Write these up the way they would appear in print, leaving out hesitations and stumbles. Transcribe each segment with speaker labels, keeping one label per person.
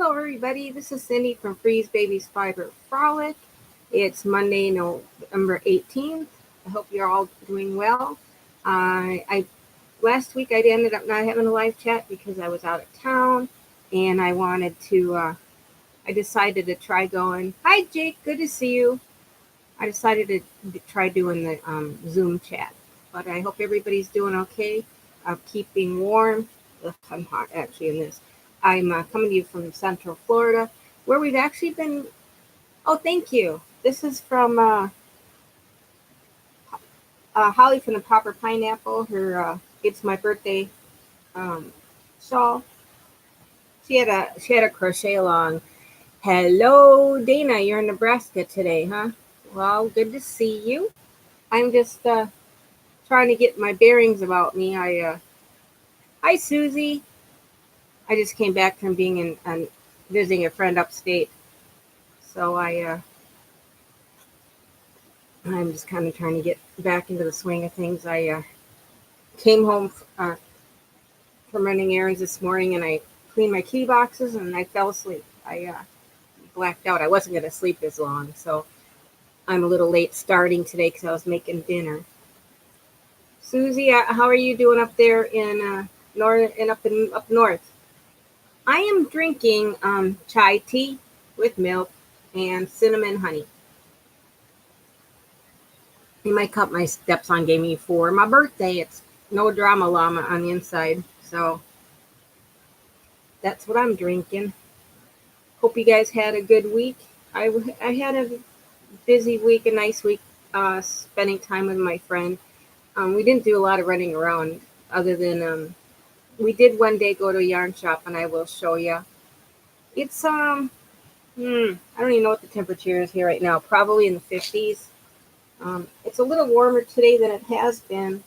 Speaker 1: Hello, everybody. This is Cindy from Freeze Babies Fiber Frolic. It's Monday, November 18th. I hope you're all doing well. I last week I ended up not having a live chat because I was out of town, and I decided to try going. Hi, Jake. Good to see you. I decided to try doing the Zoom chat, but I hope everybody's doing okay. Keeping warm. Ugh, I'm hot actually in this. I'm coming to you from Central Florida, where we've actually been. Oh, thank you. This is from Holly from the Proper Pineapple. It's my birthday shawl. She had a crochet along. Hello, Dana. You're in Nebraska today, huh? Well, good to see you. I'm just trying to get my bearings about me. Hi, Susie. I just came back from being in visiting a friend upstate, so I'm just kind of trying to get back into the swing of things. I came home from running errands this morning, and I cleaned my key boxes, and I fell asleep. I blacked out. I wasn't going to sleep as long, so I'm a little late starting today because I was making dinner. Susie, how are you doing up there in up north? I am drinking chai tea with milk and cinnamon honey. In my cup, my stepson gave me for my birthday. It's no drama llama on the inside, so that's what I'm drinking. Hope you guys had a good week. I had a busy week, a nice week, spending time with my friend. We didn't do a lot of running around, other than we did one day go to a yarn shop, and I will show you. It's I don't even know what the temperature is here right now. Probably in the 50s. It's a little warmer today than it has been.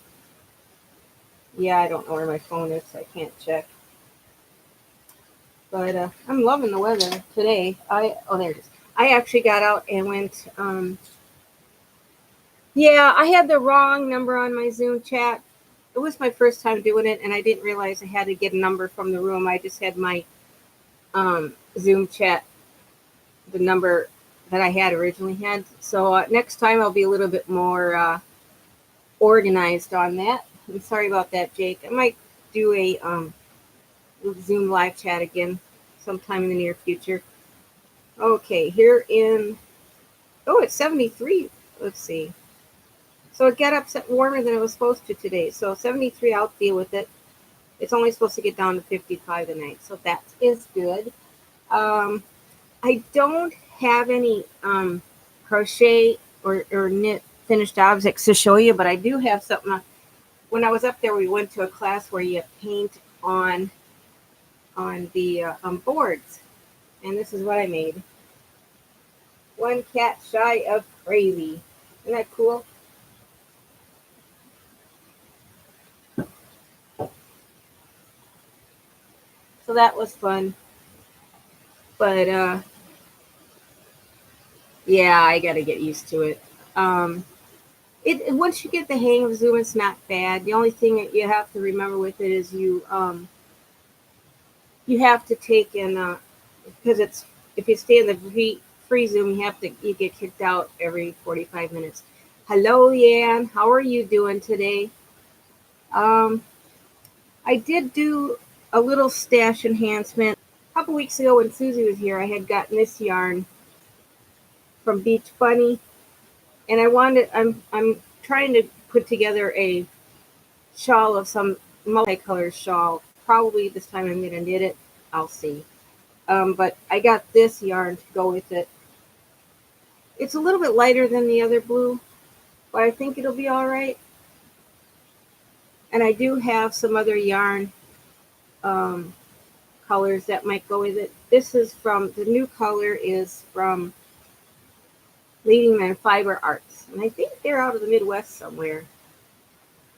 Speaker 1: Yeah, I don't know where my phone is, so I can't check. But I'm loving the weather today. There it is. I actually got out and went. Yeah, I had the wrong number on my Zoom chat. It was my first time doing it, and I didn't realize I had to get a number from the room. I just had my Zoom chat, the number that I had originally had. So next time I'll be a little bit more organized on that. I'm sorry about that, Jake. I might do a Zoom live chat again sometime in the near future. Okay, it's 73. Let's see. So it got up warmer than it was supposed to today. So 73, I'll deal with it. It's only supposed to get down to 55 tonight, so that is good. I don't have any crochet or knit finished objects to show you, but I do have something. When I was up there, we went to a class where you paint on the boards, and this is what I made. One cat shy of crazy. Isn't that cool? So that was fun. But yeah, I got to get used to it. Once you get the hang of Zoom, it's not bad. The only thing that you have to remember with it is you have to take in because if you stay in the free Zoom, you get kicked out every 45 minutes. Hello, Yan. How are you doing today? I did do a little stash enhancement. A couple weeks ago when Susie was here, I had gotten this yarn from Beach Bunny, and I'm trying to put together a shawl of some multicolor shawl. Probably this time I'm going to knit it. I'll see. But I got this yarn to go with it. It's a little bit lighter than the other blue, but I think it'll be all right. And I do have some other yarn colors that might go with it. The new color is from Leading Man Fiber Arts, and I think they're out of the Midwest somewhere.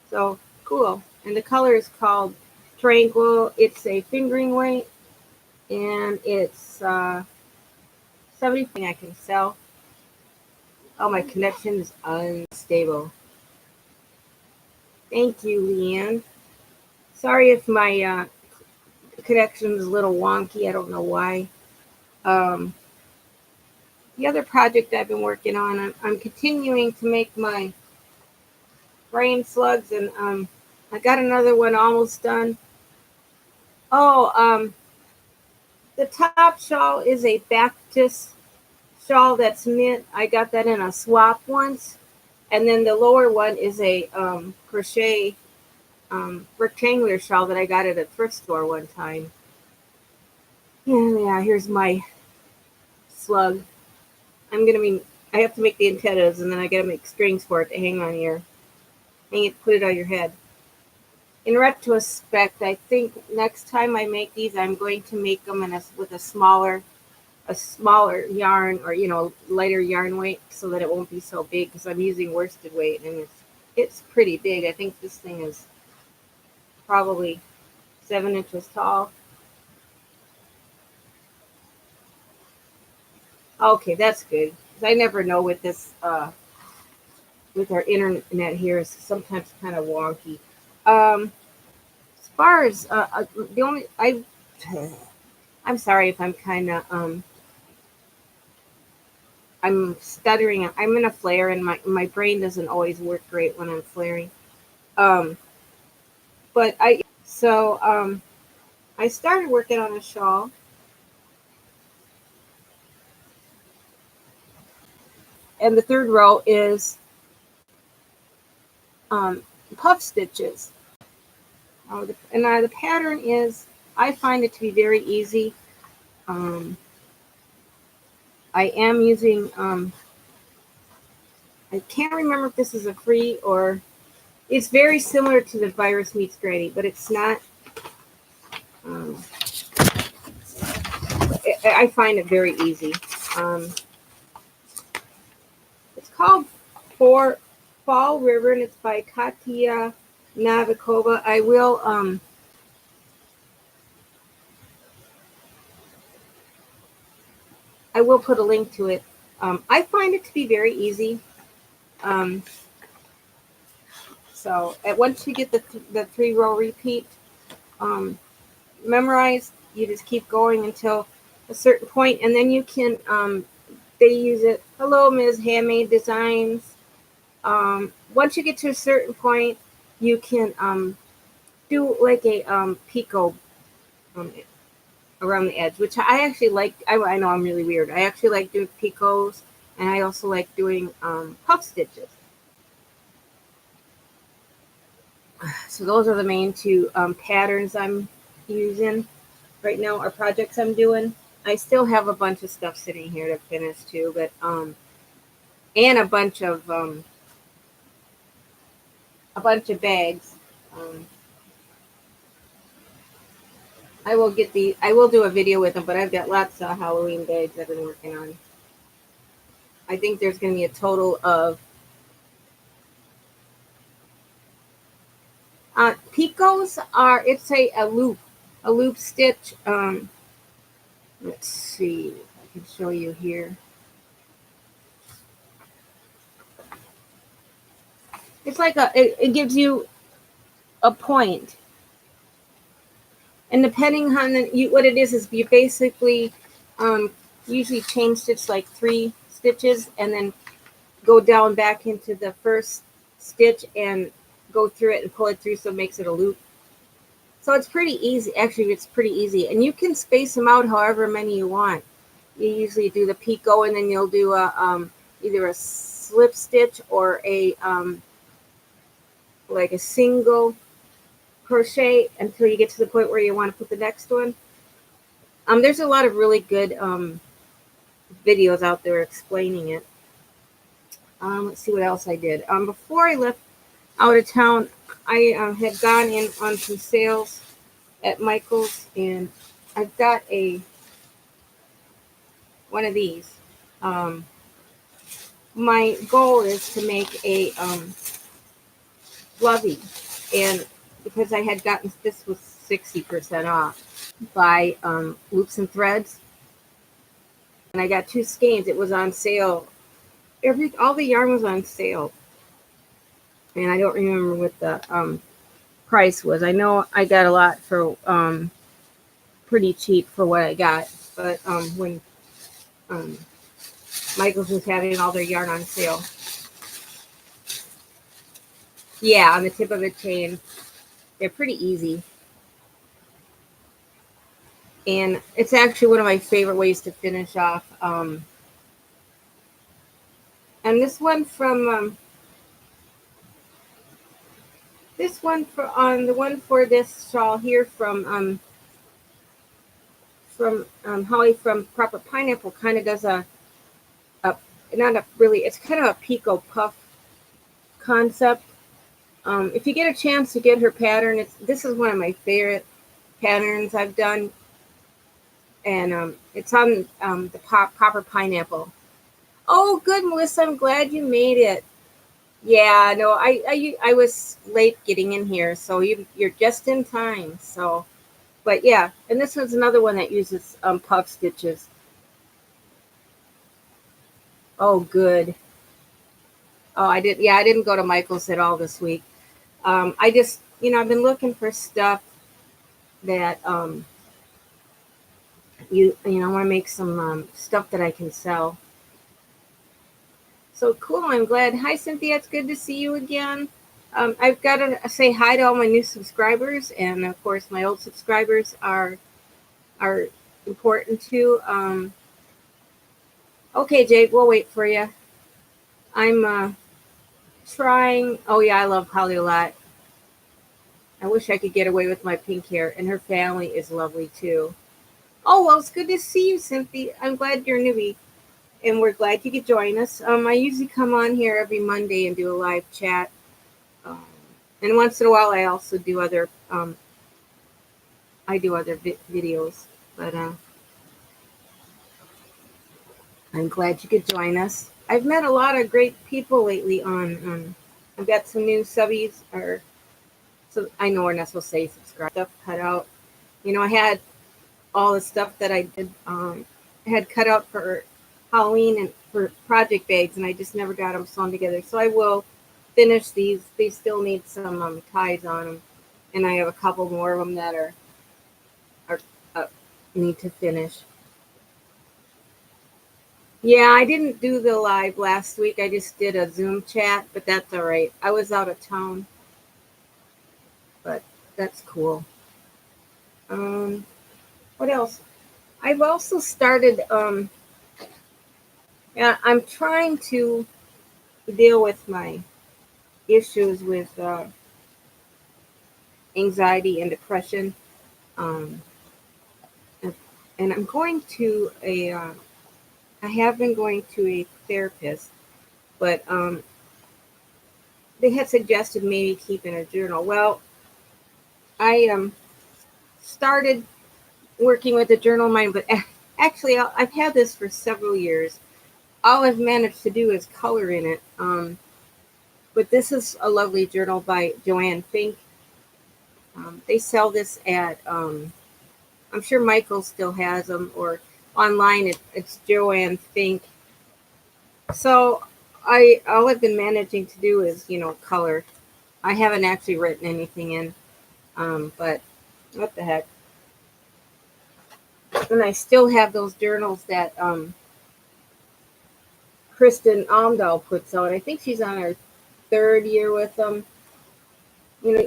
Speaker 1: So cool. And the color is called Tranquil. It's a fingering weight, and it's 70 I can sell. Oh, my connection is unstable. Thank you, Leanne. Sorry if my connection is a little wonky. I don't know why. Um, the other project I've been working on, I'm continuing to make my frame slugs, and I got another one almost done. Oh, the top shawl is a Baptist shawl that's mint. I got that in a swap once. And then the lower one is a crochet rectangular shawl that I got at a thrift store one time. Yeah, here's my slug. I have to make the antennas, and then I gotta make strings for it to put it on your head. In retrospect, I think next time I make these, I'm going to make them with a smaller yarn, or lighter yarn weight, so that it won't be so big, because I'm using worsted weight, and it's pretty big. I think this thing is probably 7 inches tall. Okay, that's good. 'Cause I never know with this with our internet here, is sometimes kind of wonky. As far as the only I'm sorry if I'm kind of I'm stuttering. I'm in a flare, and my brain doesn't always work great when I'm flaring. Um, but I started working on a shawl, and the third row is um, puff stitches. The pattern is, I find it to be very easy. Um, I am using, I can't remember if this is a free, or it's very similar to the Virus Meets Granny, but it's not. Um, I find it very easy. It's called Fall River, and it's by Katia Navikova. I will put a link to it. I find it to be very easy. Once you get the 3-row repeat memorized, you just keep going until a certain point, and then you can. They use it. Hello, Ms. Handmade Designs. Once you get to a certain point, you can do like a picot around the edge, which I actually like. I know I'm really weird. I actually like doing picots, and I also like doing puff stitches. So those are the main two patterns I'm using right now, or projects I'm doing. I still have a bunch of stuff sitting here to finish too, but and a bunch of bags. Um, I will do a video with them, but I've got lots of Halloween bags I've been working on. I think there's going to be a total of picots it's a loop stitch. Let's see if I can show you here. It's like it gives you a point, and depending on what it is you basically usually chain stitch like 3 stitches, and then go down back into the first stitch and go through it and pull it through, so it makes it a loop. So it's pretty easy. Actually, it's pretty easy, and you can space them out however many you want. You usually do the picot, and then you'll do either a slip stitch or a like a single crochet until you get to the point where you want to put the next one. There's a lot of really good videos out there explaining it. Let's see what else I did. Before I left out of town, I had gone in on some sales at Michael's, and I've got one of these. My goal is to make a fluffy, and because I had gotten this was 60% off by Loops and Threads, and I got 2 skeins. It was on sale. All the yarn was on sale, and I don't remember what the price was. I know I got a lot for pretty cheap for what I got, but when Um, Michael's was having all their yarn on sale. Yeah, on the tip of a chain. They're pretty easy. And it's actually one of my favorite ways to finish off. And this one for on the one for this shawl here from Holly from Proper Pineapple kind of does a not a really, it's kind of a Pico puff concept. If you get a chance to get her pattern, this is one of my favorite patterns I've done, and it's on the Proper Pineapple. Oh, good, Melissa. I'm glad you made it. Yeah, no, I was late getting in here, so you're just in time. So, but yeah, and this one's another one that uses puff stitches. Oh, good. Oh, I did. Yeah, I didn't go to Michael's at all this week. I just, I've been looking for stuff that I want to make some stuff that I can sell. So cool. I'm glad. Hi, Cynthia. It's good to see you again. I've got to say hi to all my new subscribers, and of course, my old subscribers are important too. Okay, Jake, we'll wait for you. I'm trying. Oh yeah, I love Holly a lot. I wish I could get away with my pink hair, and her family is lovely too. Oh well, it's good to see you, Cynthia. I'm glad you're a newbie, and we're glad you could join us. I usually come on here every Monday and do a live chat. Um, and once in a while, I also do other videos. But I'm glad you could join us. I've met a lot of great people lately on. I've got some new subbies, or so I know we're not supposed to say subscribe stuff cut out. I had all the stuff that I did had cut out for Halloween and for project bags, and I just never got them sewn together. So I will finish these. They still need some ties on them, and I have a couple more of them that are need to finish. Yeah, I didn't do the live last week. I just did a Zoom chat, but that's all right. I was out of town, but that's cool. What else? I've also started. Yeah, I'm trying to deal with my issues with anxiety and depression. Um, and I'm going to I have been going to a therapist, but they had suggested maybe keeping a journal. Well, I started working with a journal of mine, but actually I've had this for several years. All I've managed to do is color in it. But this is a lovely journal by Joanne Fink. They sell this at, I'm sure Michael still has them, or online it's Joanne Fink. So all I've been managing to do is, color. I haven't actually written anything in, but what the heck. And I still have those journals that Kristen Amdahl puts out. I think she's on her third year with them.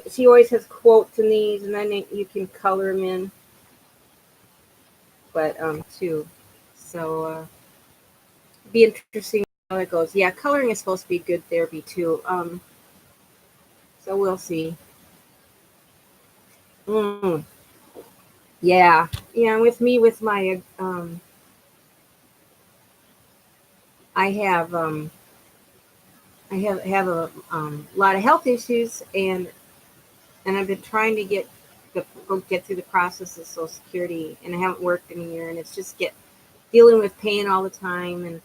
Speaker 1: She always has quotes in these, and then you can color them in. But too, so be interesting how it goes. Yeah, coloring is supposed to be good therapy too. So we'll see. Mm, yeah, yeah. With me, with my I have a lot of health issues, and I've been trying to get through the process of Social Security, and I haven't worked in a year, and it's just dealing with pain all the time, and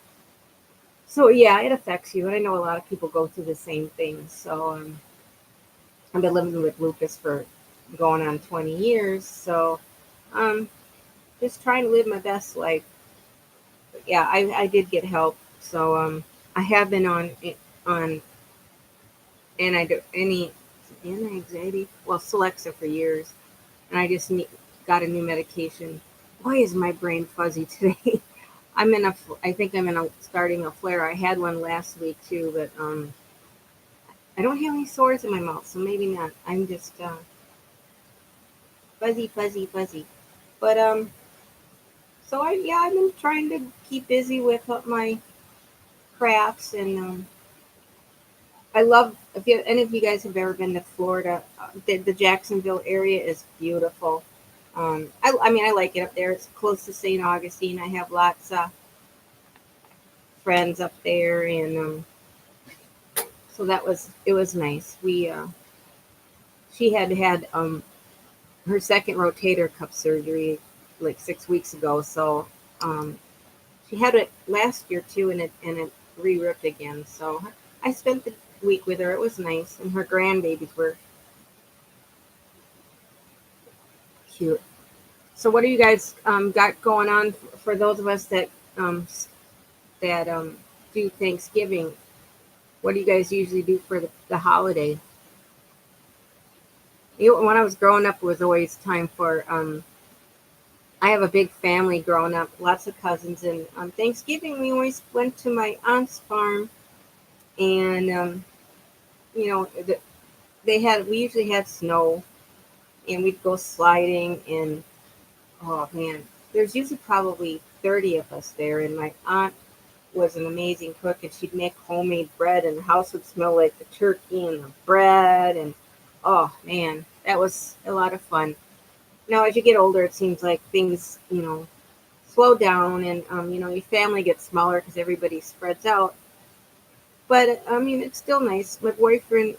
Speaker 1: so yeah, it affects you. And I know a lot of people go through the same thing. So I've been living with lupus for going on 20 years, so um, just trying to live my best life. But yeah, I did get help, so I have been on anti-anxiety, well, Celexa for years, and I just got a new medication. Why is my brain fuzzy today? I think I'm starting a flare. I had one last week too, but I don't have any sores in my mouth, so maybe not. I'm just fuzzy, fuzzy, fuzzy. But so I've been trying to keep busy with my crafts, and I love, if any of you guys have ever been to Florida, the Jacksonville area is beautiful. I mean, I like it up there. It's close to St. Augustine. I have lots of friends up there, and so it was nice. She had her second rotator cuff surgery like 6 weeks ago, so um, she had it last year too, and it re-ripped again. So I spent the week with her. It was nice, and her grandbabies were cute. So what do you guys got going on for those of us um, that do Thanksgiving? What do you guys usually do for the holiday? When I was growing up, it was always time for. I have a big family growing up, lots of cousins, and on Thanksgiving we always went to my aunt's farm, and you know we usually had snow, and we'd go sliding, and oh man, there's usually probably 30 of us there, and my aunt was an amazing cook, and she'd make homemade bread, and the house would smell like the turkey and the bread, and oh man, that was a lot of fun. Now, as you get older, it seems like things, slow down, and your family gets smaller because everybody spreads out. But I mean, it's still nice. My boyfriend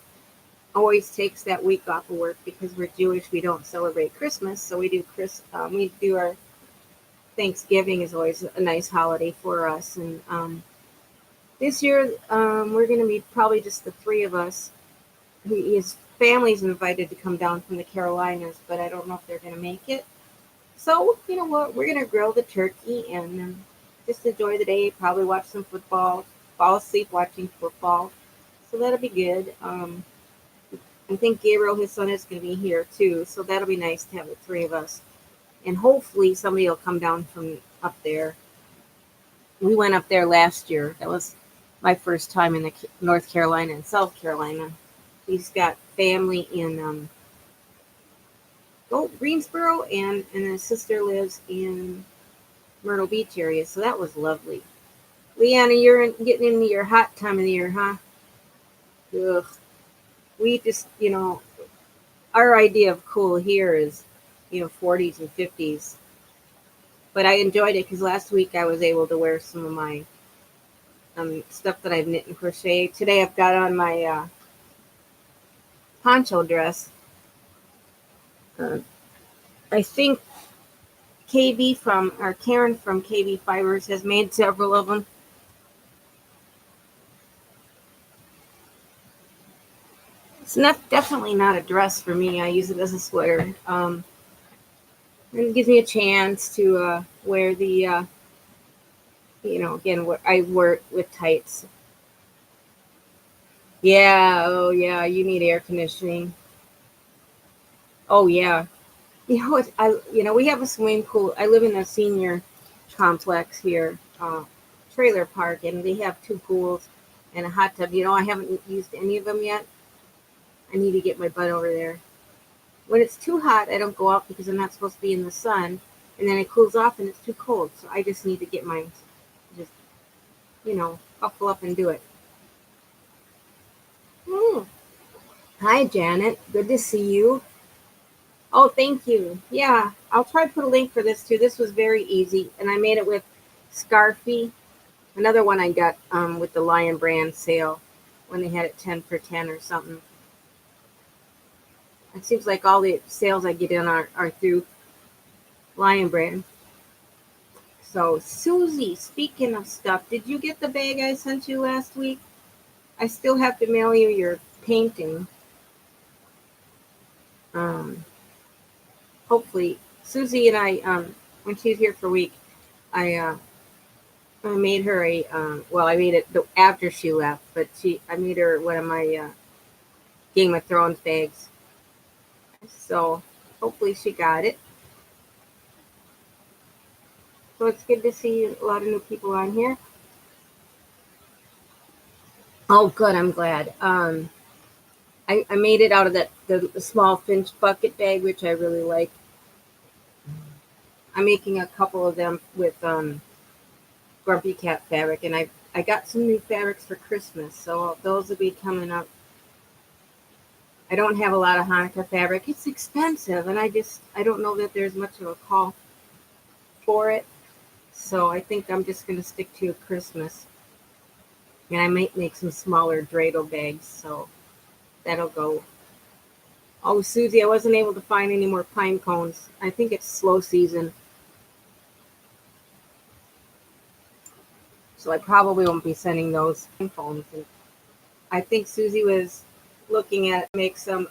Speaker 1: always takes that week off of work because we're Jewish. We don't celebrate Christmas, so we do our Thanksgiving is always a nice holiday for us, and this year, we're going to be probably just the three of us. His family's invited to come down from the Carolinas, but I don't know if they're going to make it. So, you know what? We're going to grill the turkey and just enjoy the day, probably watch some football, fall asleep watching football. So that'll be good. I think Gabriel, his son, is going to be here too. So that'll be nice to have the three of us. And hopefully somebody will come down from up there. We went up there last year. That was my first time in the North Carolina and South Carolina. He's got family in Greensboro, and his sister lives in Myrtle Beach area. So that was lovely. Leanna, you're getting into your hot time of the year, huh? Ugh. We just, our idea of cool here is, 40s and 50s. But I enjoyed it because last week I was able to wear some of my stuff that I've knit and crocheted. Today I've got on my poncho dress. Uh, I think Karen from KB Fibers has made several of them. It's definitely not a dress for me. I use it as a sweater. And it gives me a chance to wear the, again, what I wear it with tights. Yeah, oh yeah, you need air conditioning. Oh yeah. We have a swimming pool. I live in a senior complex here, trailer park, and they have two pools and a hot tub. I haven't used any of them yet. I need to get my butt over there. When it's too hot, I don't go out because I'm not supposed to be in the sun, and then it cools off and it's too cold. So I just need to get just, buckle up and do it. Hmm. Hi, Janet. Good to see you. Oh, thank you. Yeah, I'll try to put a link for this too. This was very easy, and I made it with Scarfy, another one I got with the Lion Brand sale when they had it 10 for 10 or something. It seems like all the sales I get in are through Lion Brand. So, Susie, speaking of stuff, did you get the bag I sent you last week? I still have to mail you your painting. Um, Hopefully, Susie and I, when she was here for a week, I made her I made it after she left, but I made her one of my Game of Thrones bags. So hopefully she got it. So it's good to see a lot of new people on here. Oh, good. I'm glad. I made it out of the small Finch bucket bag, which I really like. I'm making a couple of them with Grumpy Cat fabric, and I got some new fabrics for Christmas, so those will be coming up. I don't have a lot of Hanukkah fabric. It's expensive, and I don't know that there's much of a call for it. So I think I'm just going to stick to Christmas. And I might make some smaller dreidel bags, so that'll go. Oh, Susie, I wasn't able to find any more pine cones. I think it's slow season. So I probably won't be sending those pine cones. And I think Susie was looking at make some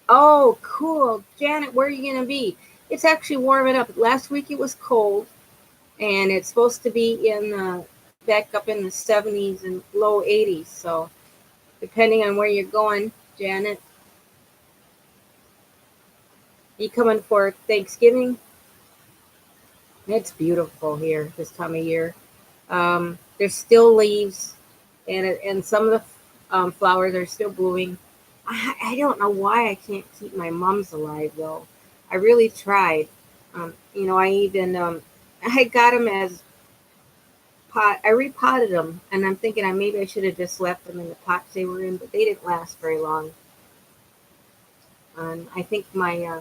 Speaker 1: oh, cool. Janet, where are you going to be? It's actually warming up. Last week it was cold, and it's supposed to be back up in the 70s and low 80s. So, depending on where you're going, Janet, you coming for Thanksgiving? It's beautiful here this time of year. There's still leaves, and some of the flowers are still blooming. I don't know why I can't keep my mums alive though. I really tried. I even I got them as pot. I repotted them, and I'm thinking maybe I should have just left them in the pots they were in, but they didn't last very long. I think my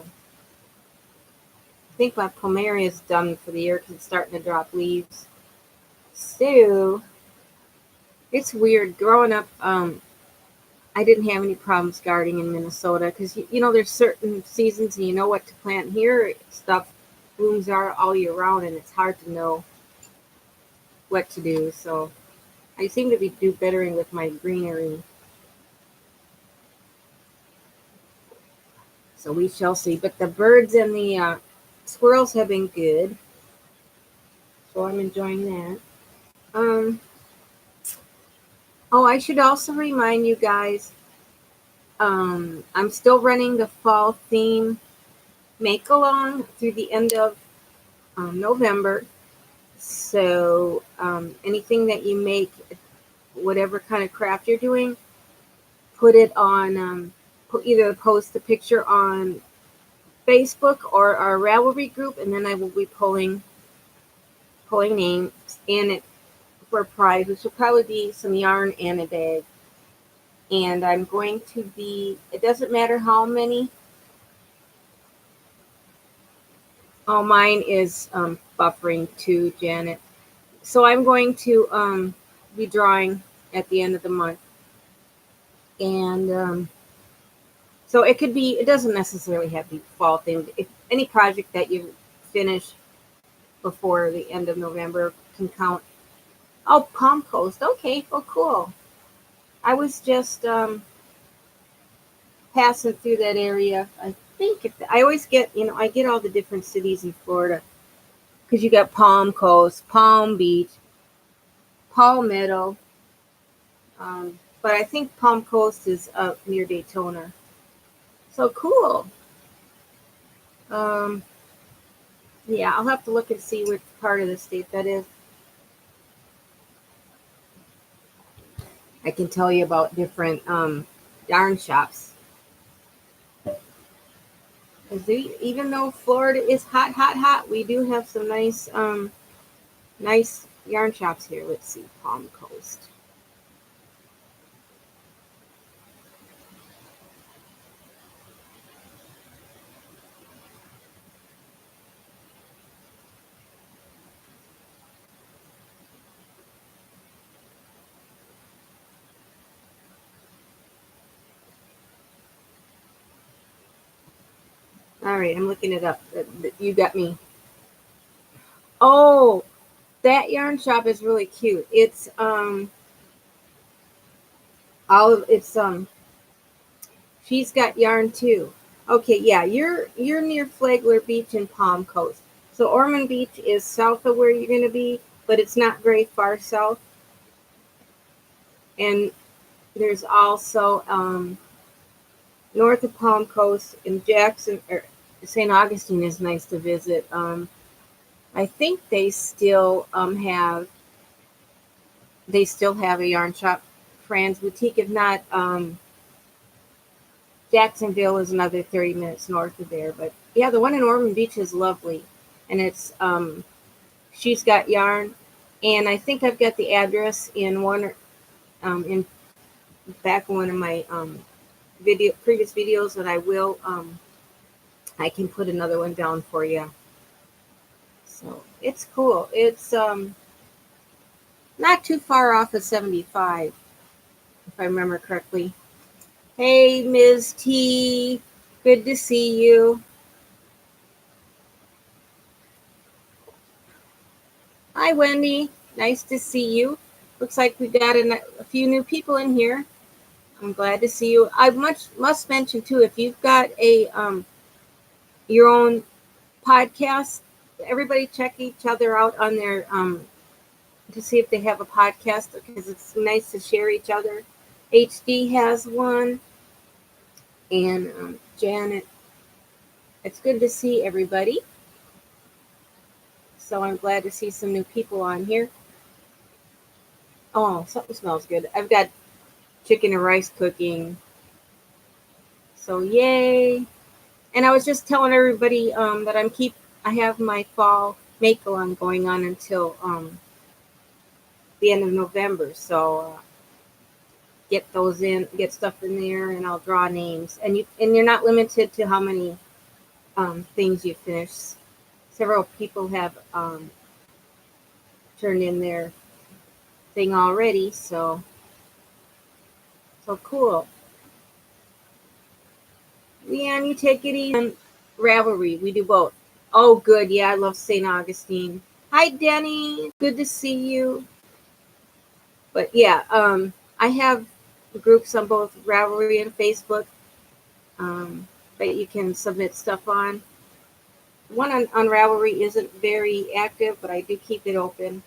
Speaker 1: plumeria is done for the year because it's starting to drop leaves. So it's weird growing up. I didn't have any problems gardening in Minnesota because there's certain seasons and you know what to plant. Here stuff blooms all year round, and it's hard to know what to do. So I seem to be do better with my greenery. So we shall see. But the birds and the squirrels have been good, so I'm enjoying that. Oh, I should also remind you guys. I'm still running the fall theme make along through the end of November. So anything that you make, whatever kind of craft you're doing, put it on. Either post the picture on Facebook or our Ravelry group, and then I will be pulling names in it for a prize, which will probably be some yarn and a bag. And I'm going to be. It doesn't matter how many. Oh, mine is buffering too, Janet. So I'm going to be drawing at the end of the month. And so it could be, it doesn't necessarily have to be fall themed. If any project that you finish before the end of November can count. Oh, Palm Coast. Okay, well, cool. I was just passing through that area. I think I always get, I get all the different cities in Florida because you got Palm Coast, Palm Beach, Palmetto. But I think Palm Coast is up near Daytona. So cool. Um, yeah, I'll have to look and see which part of the state that is. I can tell you about different yarn shops. Even though Florida is hot, hot, hot, we do have some nice yarn shops here. Let's see, Palm Coast. All right, I'm looking it up. You got me. Oh, that yarn shop is really cute. It's she's got yarn too. Okay, yeah, you're near Flagler Beach and Palm Coast. So Ormond Beach is south of where you're gonna be, but it's not very far south. And there's also north of Palm Coast in Jackson, St. Augustine is nice to visit. I think they still have a yarn shop, Fran's Boutique. If not, Jacksonville is another 30 minutes north of there. But yeah, the one in Ormond Beach is lovely, and it's she's got yarn, and I think I've got the address in in back in one of my previous videos, that I can put another one down for you. So it's cool. It's not too far off of 75, if I remember correctly. Hey, Ms. T, good to see you. Hi, Wendy. Nice to see you. Looks like we got a few new people in here. I'm glad to see you. I must mention too, if you've got a your own podcast, everybody check each other out on their to see if they have a podcast, because it's nice to share each other. HD has one, and Janet. It's good to see everybody. So I'm glad to see some new people on here. Oh, something smells good. I've got chicken and rice cooking. So yay. And I was just telling everybody that I have my fall make-along going on until the end of November. So get stuff in there, and I'll draw names. And you're not limited to how many things you finish. Several people have turned in their thing already, so cool. Leanne, you take it easy. Ravelry, we do both. Oh, good. Yeah, I love St. Augustine. Hi, Denny. Good to see you. But yeah, I have groups on both Ravelry and Facebook that you can submit stuff on. One on Ravelry isn't very active, but I do keep it open.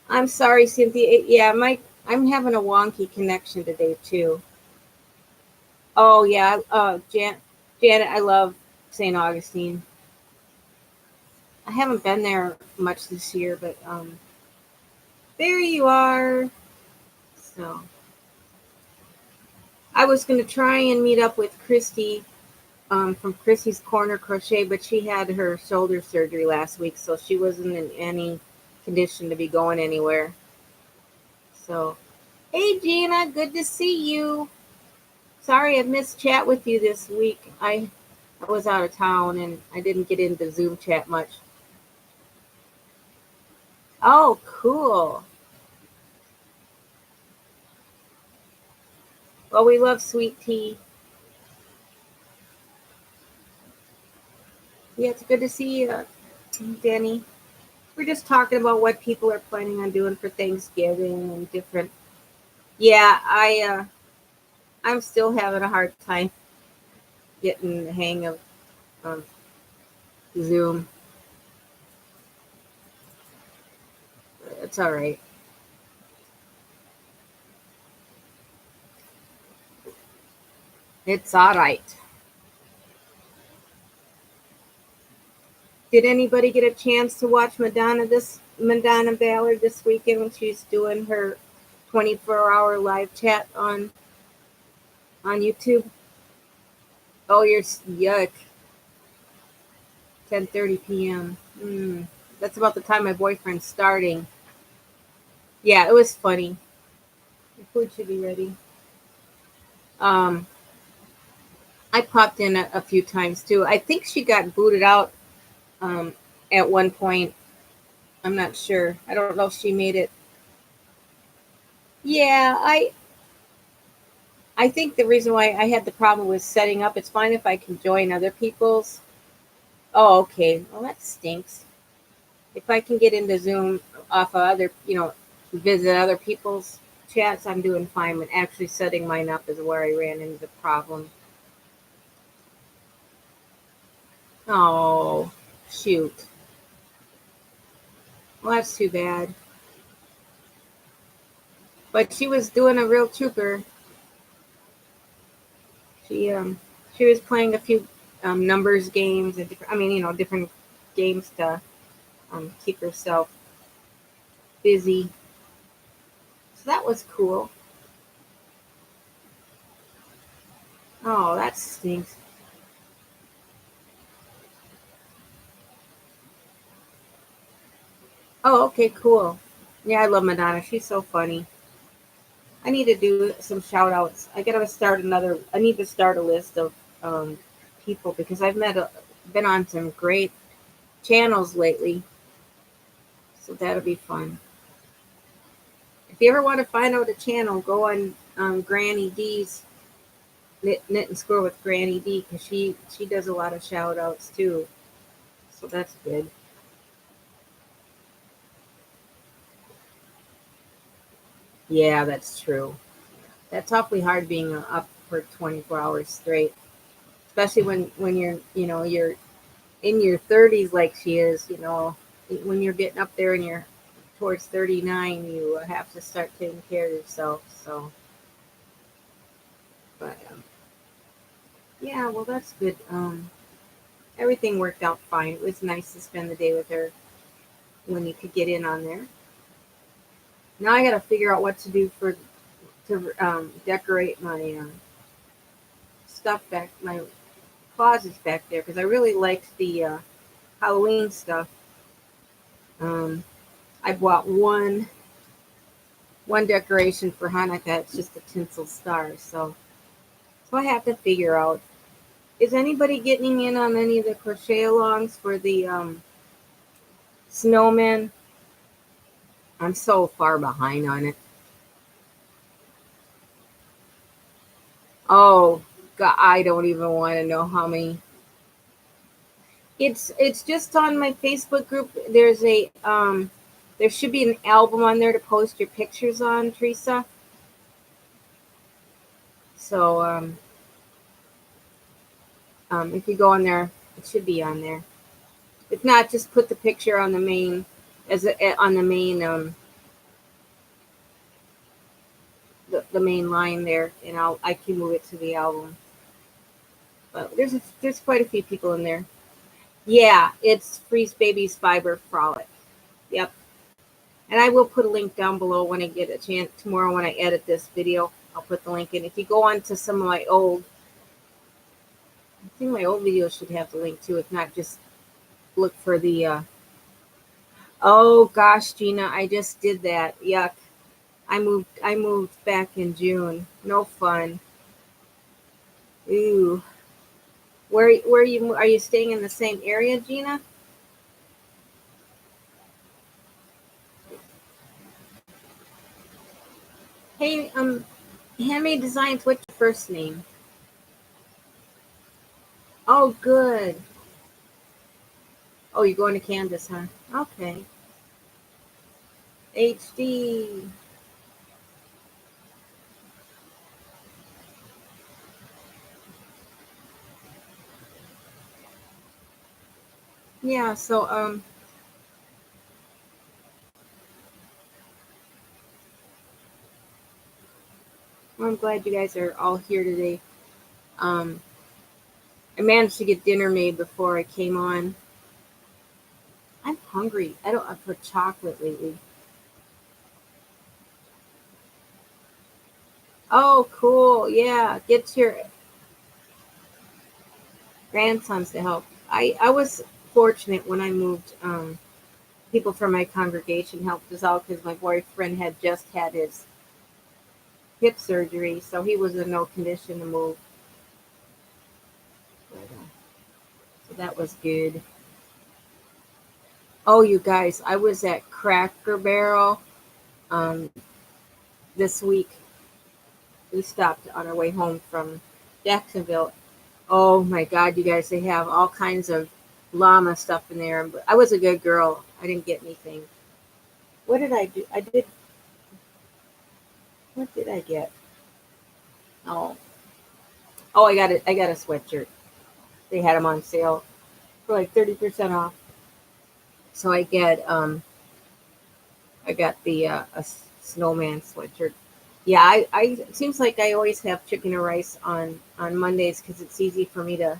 Speaker 1: I'm sorry, Cynthia. Yeah, I'm having a wonky connection today too. Oh yeah, Janet, I love St. Augustine. I haven't been there much this year, but there you are. So I was going to try and meet up with Christy from Christy's Corner Crochet, but she had her shoulder surgery last week, so she wasn't in any condition to be going anywhere. So, hey Gina, good to see you. Sorry I missed chat with you this week. I was out of town and I didn't get into Zoom chat much. Oh, cool. Well, we love sweet tea. Yeah, it's good to see you, Danny. We're just talking about what people are planning on doing for Thanksgiving and different. Yeah, I'm still having a hard time getting the hang of Zoom. It's all right. It's all right. Did anybody get a chance to watch Madonna Ballard this weekend when she's doing her 24-hour live chat on YouTube? Oh, you're yuck. 10:30 p.m. That's about the time my boyfriend's starting. Yeah, it was funny. The food should be ready. I popped in a few times too. I think she got booted out at one point. I'm not sure. I don't know if she made it. Yeah, I think the reason why I had the problem with setting up, it's fine if I can join other people's. Oh, okay. Well, that stinks. If I can get into Zoom off of other, visit other people's chats, I'm doing fine. But actually setting mine up is where I ran into the problem. Oh, shoot. Well, that's too bad. But she was doing a real trooper. She she was playing a few numbers games and different, I mean, different games to keep herself busy. So that was cool. Oh, that stinks. Oh, okay, cool. Yeah, I love Madonna. She's so funny. I need to do some shout outs. I need to start a list of um, people because been on some great channels lately. So that'll be fun. If you ever want to find out a channel, go on Granny D's Knit and Score with Granny D because she does a lot of shout outs too. So that's good. Yeah, that's true. That's awfully hard being up for 24 hours straight, especially when you're in your 30s like she is. When you're getting up there and you're towards 39, you have to start taking care of yourself. So, but yeah, well, that's good. Everything worked out fine. It was nice to spend the day with her when you could get in on there. Now I got to figure out what to do to decorate my stuff my closets back there because I really liked the Halloween stuff. Um, I bought one decoration for Hanukkah. It's just a tinsel star. So I have to figure out. Is anybody getting in on any of the crochet alongs for the snowman? I'm so far behind on it. Oh God, I don't even want to know how many. It's just on my Facebook group. There should be an album on there to post your pictures on, Teresa. So if you go on there, it should be on there. If not, just put the picture on the main on the main the main line there, and I can move it to the album. But there's quite a few people in there. Yeah, it's Freeze Baby's Fiber Frolic. Yep. And I will put a link down below when I get a chance tomorrow when I edit this video. I'll put the link in. If you go on to some of I think my old videos should have the link too. If not, just look for the. Oh gosh, Gina, I just did that. Yuck. I moved back in June. No fun. Ooh. Where are you staying in the same area, Gina? Hey, Handmade Designs, what's your first name? Oh, good. Oh, you're going to Kansas, huh? Okay. HD. Yeah, so well, I'm glad you guys are all here today. Um I managed to get dinner made before I came on. I'm hungry. I've put chocolate lately. Oh, cool. Yeah, get your grandsons to help. I was fortunate when I moved. People from my congregation helped us out because my boyfriend had just had his hip surgery, so he was in no condition to move. So that was good. Oh, you guys, I was at Cracker Barrel um, this week. We stopped on our way home from Jacksonville. Oh my God, you guys, they have all kinds of llama stuff in there. But I was a good girl. I didn't get anything. What did I do? What did I get? Oh, oh, I got a sweatshirt. They had them on sale for like 30% off. So I got the snowman sweatshirt. Yeah, I it seems like I always have chicken or rice on Mondays because it's easy for me to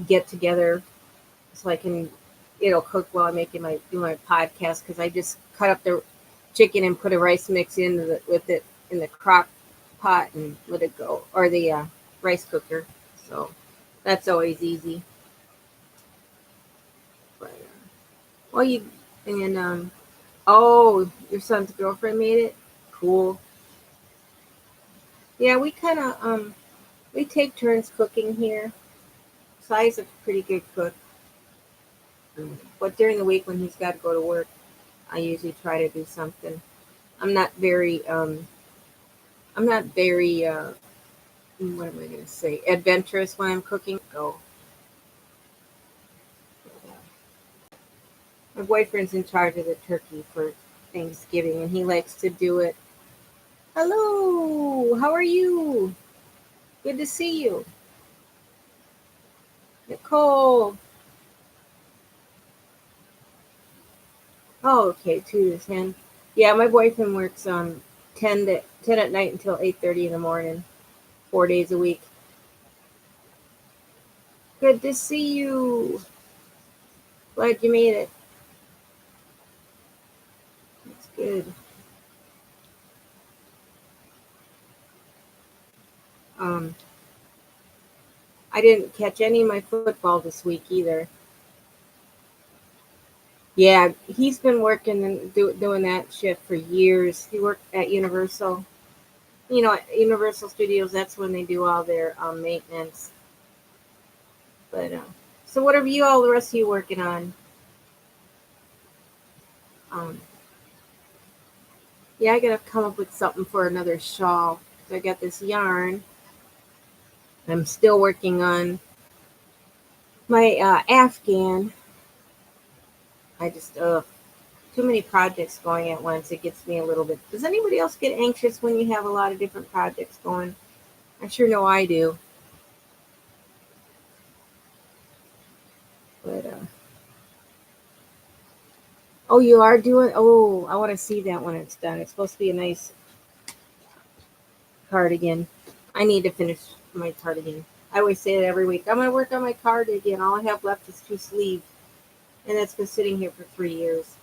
Speaker 1: get together so I can, cook while I'm making my podcast because I just cut up the chicken and put a rice mix with it in the crock pot and let it go, or the rice cooker. So that's always easy. But, well, and oh, your son's girlfriend made it. Cool. Yeah, we kind of we take turns cooking here. Si's a pretty good cook, but during the week when he's got to go to work, I usually try to do something. I'm not very I'm not very what am I going to say, adventurous when I'm cooking. So my boyfriend's in charge of the turkey for Thanksgiving, and he likes to do it. Hello, how are you? Good to see you, Nicole. Oh, okay, 2 to 10. Yeah, my boyfriend works 10 at night until 8:30 in the morning, 4 days a week. Good to see you. Glad you made it. That's good. Um, I didn't catch any of my football this week either. Yeah, he's been working and doing that shift for years. He worked at Universal. At Universal Studios, that's when they do all their maintenance. But so, what are you all the rest of you working on? Um, yeah, I gotta come up with something for another shawl. So I got this yarn. I'm still working on my Afghan. I just too many projects going at once. It gets me a little bit. Does anybody else get anxious when you have a lot of different projects going? I sure know I do. But oh, you are doing. Oh, I want to see that when it's done. It's supposed to be a nice cardigan. I need to finish my cardigan. I always say it every week. I'm gonna work on my cardigan. All I have left is 2 sleeves, and that's been sitting here for 3 years.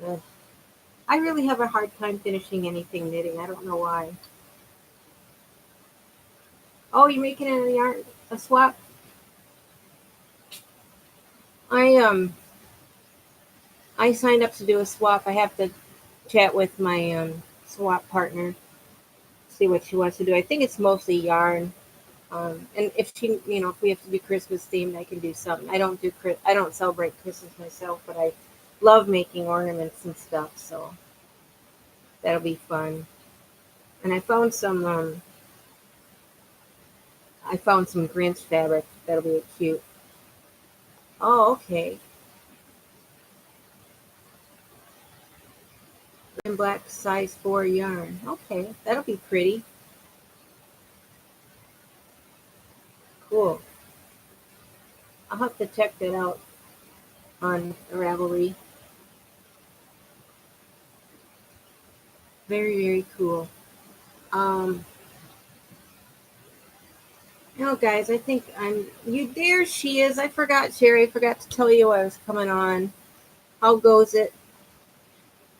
Speaker 1: Ugh. I really have a hard time finishing anything knitting. I don't know why. Oh, you're making a yarn a swap? I I signed up to do a swap. I have to chat with my swap partner, see what she wants to do. I think it's mostly yarn. And if if we have to do Christmas themed, I can do something. I don't celebrate Christmas myself, but I love making ornaments and stuff. So that'll be fun. And I found some Grinch fabric that'll be cute. Oh, okay. And black size 4 yarn. Okay, that'll be pretty. Cool. I'll have to check that out on Ravelry. Very, very cool. Um, guys, I think I'm you. There she is. I forgot, Sherry. I forgot to tell you I was coming on. How goes it?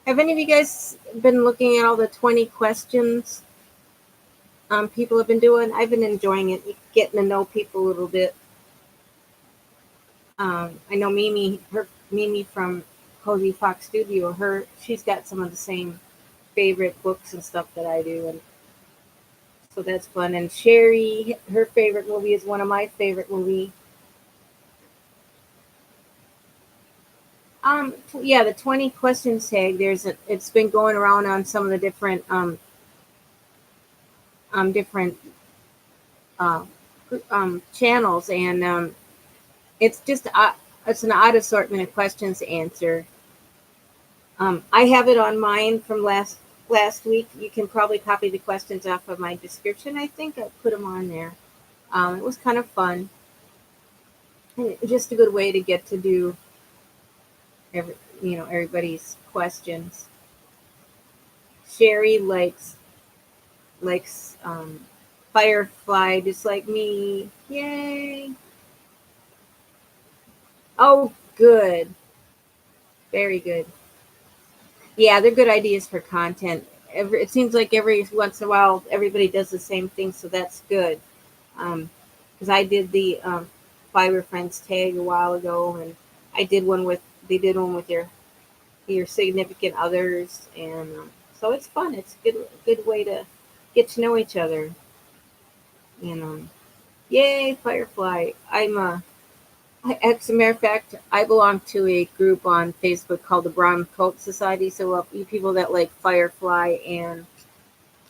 Speaker 1: Have any of you guys been looking at all the 20 questions people have been doing? I've been enjoying it, getting to know people a little bit. I know Mimi from Cozy Fox Studio. She's got some of the same favorite books and stuff that I do, and so that's fun. And Sherry, her favorite movie is one of my favorite movies. Yeah, the 20 questions tag. It's been going around on some of the different uh, channels, and it's just it's an odd assortment of questions to answer. I have it on mine from last week. You can probably copy the questions off of my description. I think I put them on there. It was kind of fun, and just a good way to get to do everybody's questions. Sherry likes likes Firefly just like me. Yay! Oh, good. Very good. Yeah, they're good ideas for content. It seems like every once in a while everybody does the same thing, so that's good. Because I did the Fiber Friends tag a while ago, and I did one with they did one with your significant others, and so it's fun. It's a good way to get to know each other. And yay, Firefly! As a matter of fact, I belong to a group on Facebook called the Brown Coat Society. So you people that like Firefly and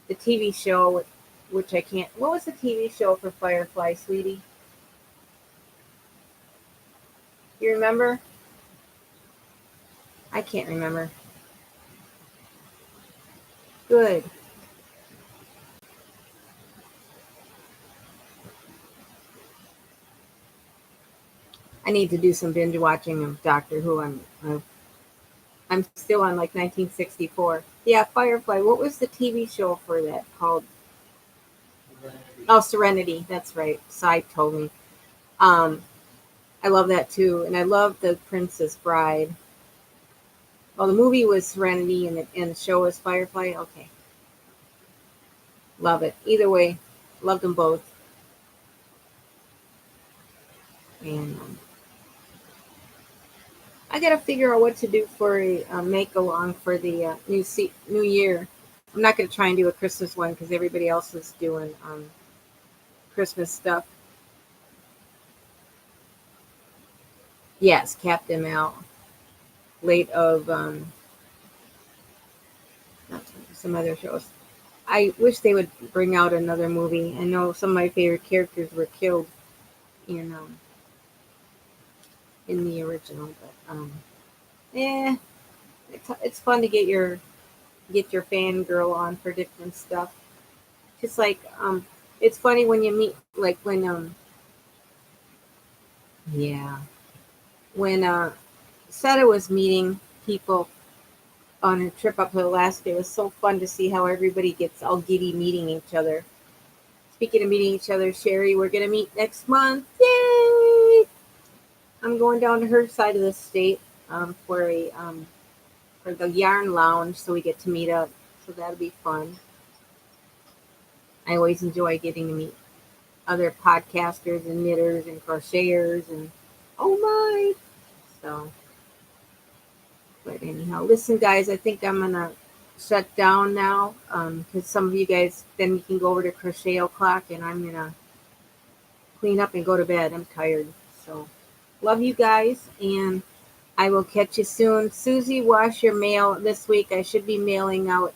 Speaker 1: the TV show, which I can't. What was the TV show for Firefly, sweetie? You remember? I can't remember. Good. I need to do some binge watching of Doctor Who. I'm still on like 1964. Yeah, Firefly. What was the TV show for that called? Oh, Serenity. That's right. Cy told me. Um, I love that too, and I love the Princess Bride. Well, the movie was Serenity, and the show was Firefly. Okay, love it. Either way, love them both. And I gotta figure out what to do for a make along for the new year. I'm not gonna try and do a Christmas one because everybody else is doing Christmas stuff. Yes, Captain Mal, late of some other shows. I wish they would bring out another movie. I know some of my favorite characters were killed in um, in the original, but yeah, it's fun to get your fangirl on for different stuff. Just like it's funny when you meet like when yeah when Seta was meeting people on her trip up to Alaska. It was so fun to see how everybody gets all giddy meeting each other. Speaking of meeting each other, Sherry, we're gonna meet next month. Yay! I'm going down to her side of the state for the yarn lounge, so we get to meet up. So that'll be fun. I always enjoy getting to meet other podcasters and knitters and crocheters and oh my. So, but anyhow, listen, guys, I think I'm gonna shut down now because some of you guys then you can go over to Crochet O'Clock and I'm gonna clean up and go to bed. I'm tired. So, love you guys and I will catch you soon. Susie, wash your mail this week. I should be mailing out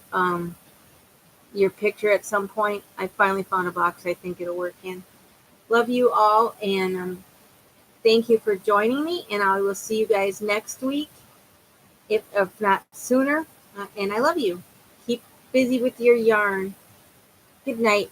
Speaker 1: your picture at some point. I finally found a box I think it'll work in. Love you all, and thank you for joining me. And I will see you guys next week, if not sooner. And I love you. Keep busy with your yarn. Good night.